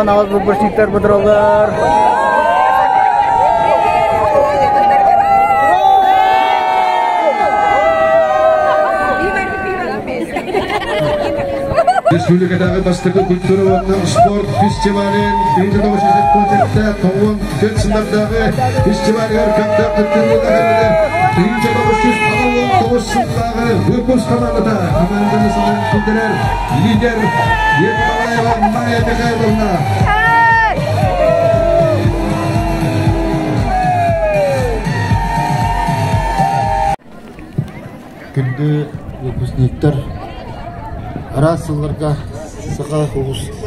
Awas bersihkan bedrogar. Республикадағы бастығы культура орны спорт фестивалін үйді дауышызып концертті тоғын төт сындардағы фестивалер көпті күттірілді үйді дауышыз алауын дауысындағы өкіс командада командамыздан күлдірер лидер Ермалаева Майя Михайловна. Күнді өкіснектер арасыларға сақа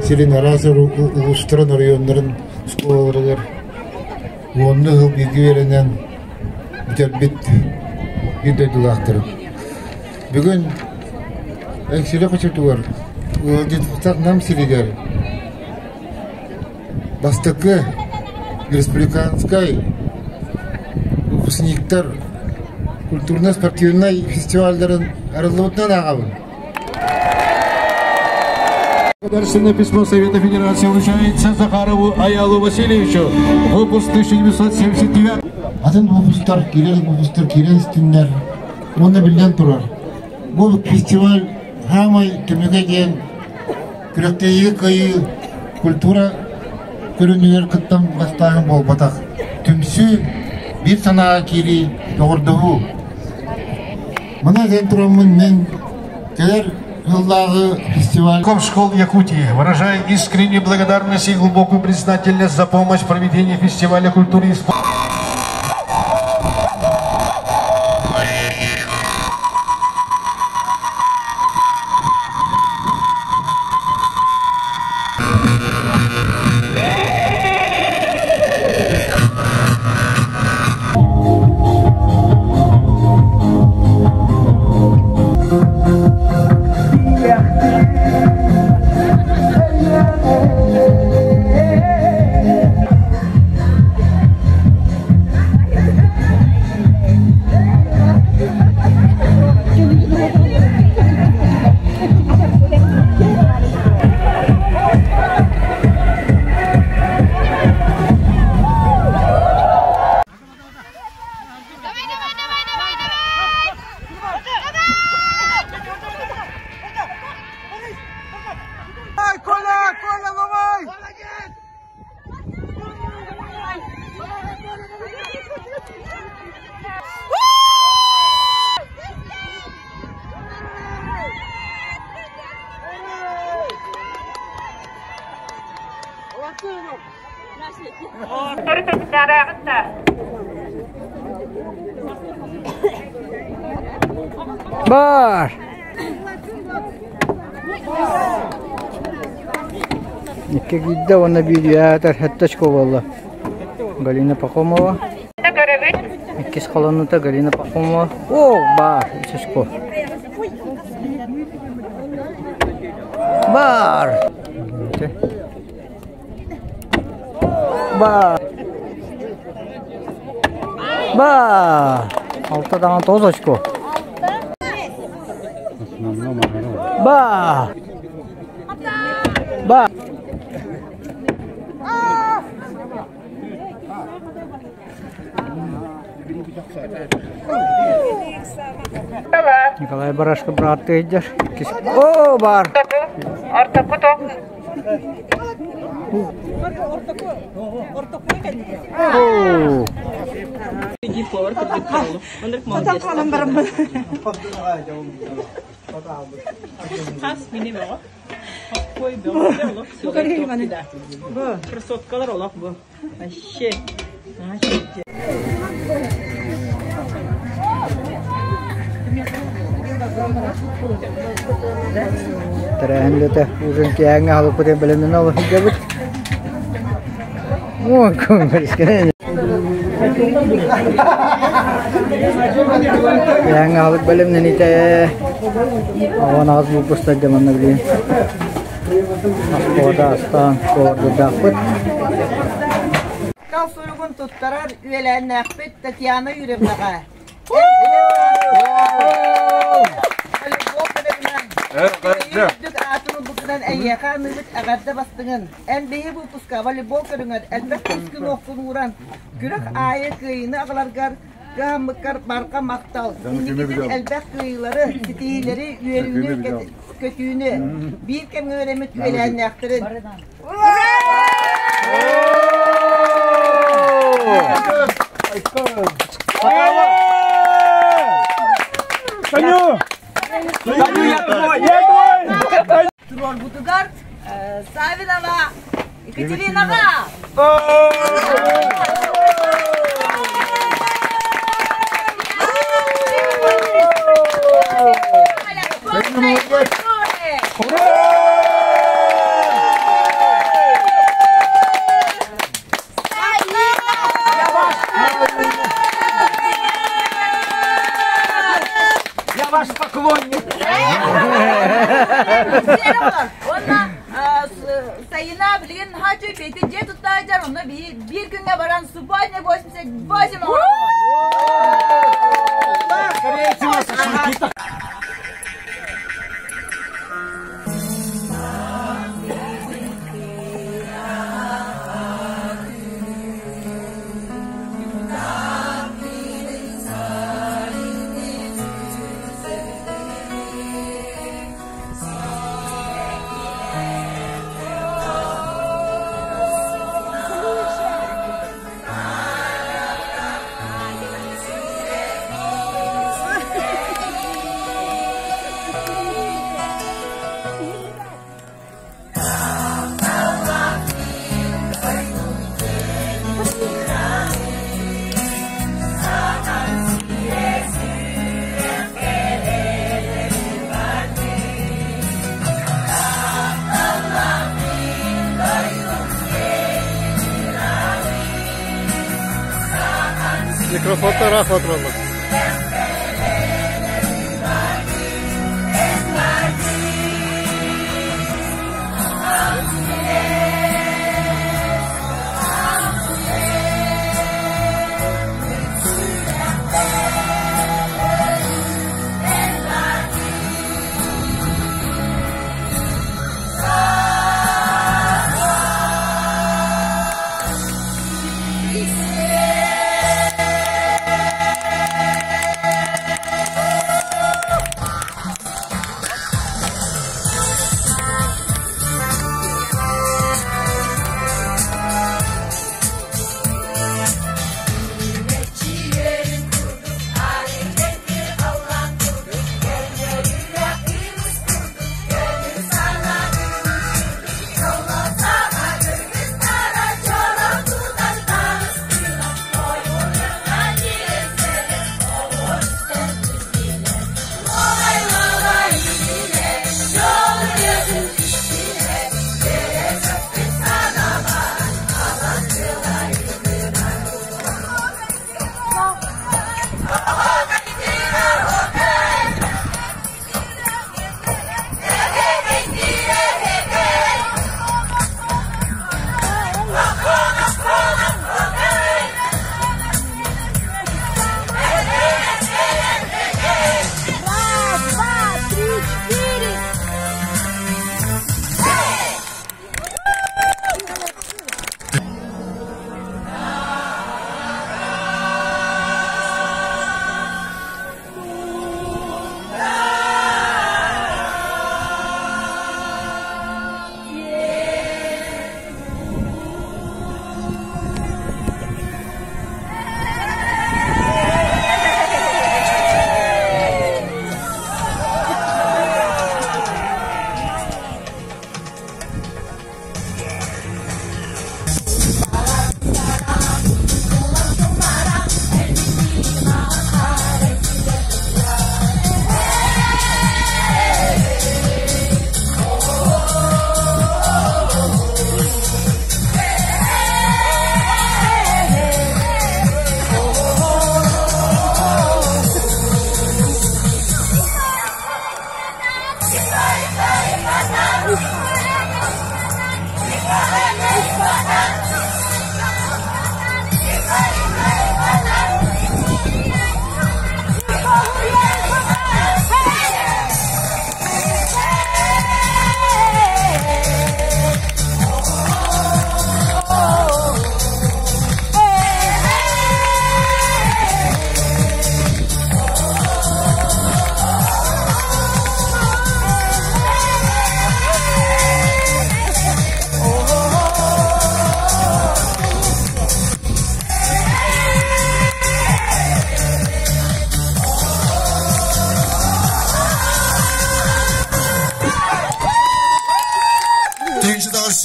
сирен арасыр ұлыстырын райондарын школаларылар онны ғыл білгі веренен бітер-бет едайдылақтырып. Бүгін әкселі қачыртуар ұлдетіқтақ нам сирегер бастықы республиканскай выпускниктар культурно-спортивный фестивальдарын арылығытынан ағабын. Благодарственное письмо Совета Федерации вручается Захарову Аялу Васильевичу, выпуск 1979. Атын выпустар, кирен стендер, оны білден тұрар. Бұл фестиваль хамай түміге ден күректегі қайы культура көрінілер күттен бастағын бол батақ. Түмсі бір санаға кері тоғырдығы. Мұна зен тұрамын мен келер фестиваль. Школ Якутии, выражая искреннюю благодарность и глубокую признательность за помощь в проведении фестиваля культуры и спорта. Бар! Никак гидда вона видеотар хаттачко валла. Галина Пахомова. Иккис халанута Галина Пахомова. О, бар! Исашко. Бар! Бар! Бар! Алтадан 9 очко. Ба! Ба! Николай Барашко, брат, ты идешь? О, бар! Красоткалар олақ бұл. Вообще. Terangnya uzun kiangnya kalau putih belum nol jabut. Wah, kau beriskan. Kiangnya kalau belum nanti teh. Awan awas bupus saja mana beli. Askoda astan kordu dapıt. Kal soygun tuttarar üyelen nakbet Tatyana yüreğine. Dük atını bukudan eyyaka nıvıt agarda bastığın. En behi bu puska voleybol körüngör. Elbet puskun okun uğran. Gürek ayet kıyını ağlargar. Gahmıkkar barka maktal. İndikitin elbet kıyıları, sitihileri, üyelüğünü, kötüğünü. Bir kem öğrenmek üyelen naktirin. Sanyu! Sanyu ya tuh! Ya tuh! Turun butugar, sabi nama, kecilin nama. Ваш поклонник! Onunla sayına bilgin hacı peki ce tutacar onu bir güne varan subay ne boşmuşsa başım Mikrofonda rahat oturalım.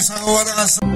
상호와 나갔습니다.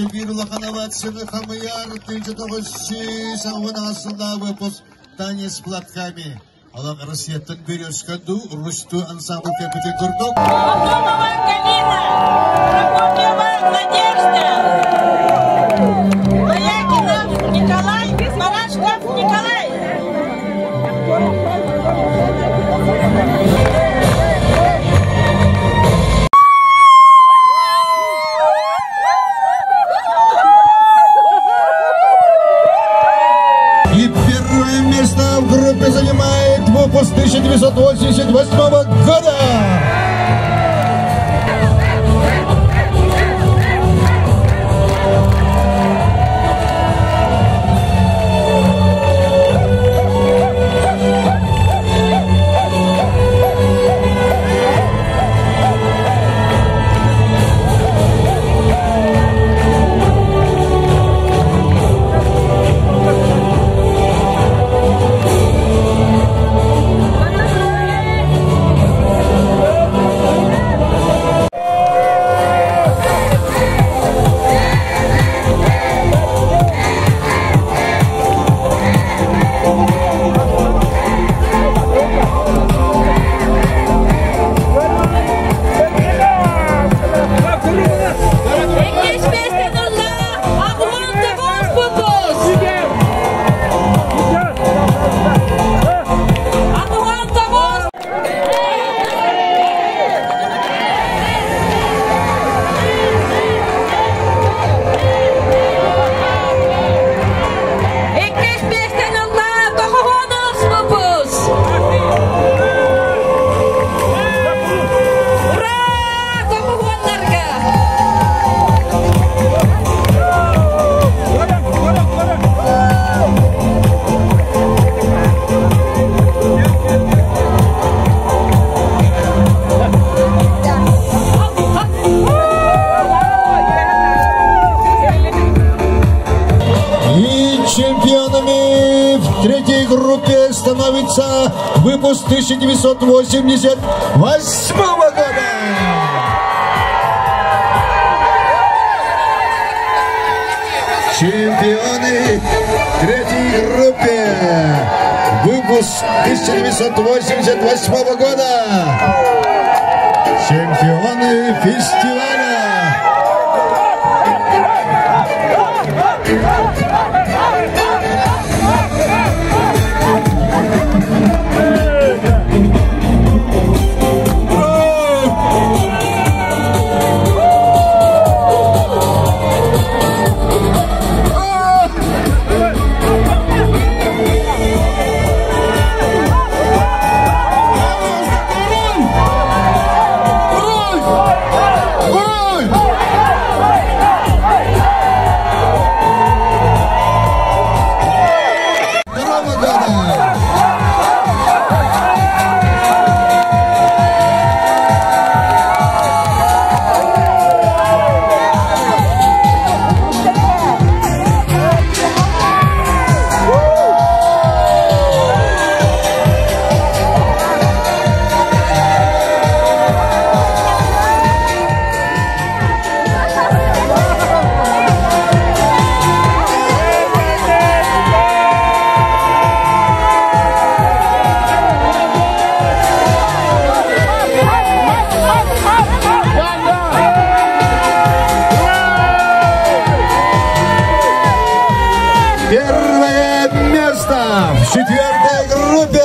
Сибирла Ханават Севихамаяр, 1906 Аванасла выпуск танец платками. Аллах Россиятын берешь году, Русту ансамбль Капитан Турдок. Потомова Галина, Прокопьева Надежда, Лоякинов Николай, Барашков Николай. Место в группе занимает выпуск 1988 года. готовится выпуск 1988 года. Чемпионы третьей группы. Выпуск 1988 года. Чемпионы фестиваля. Первое место в четвертой группе.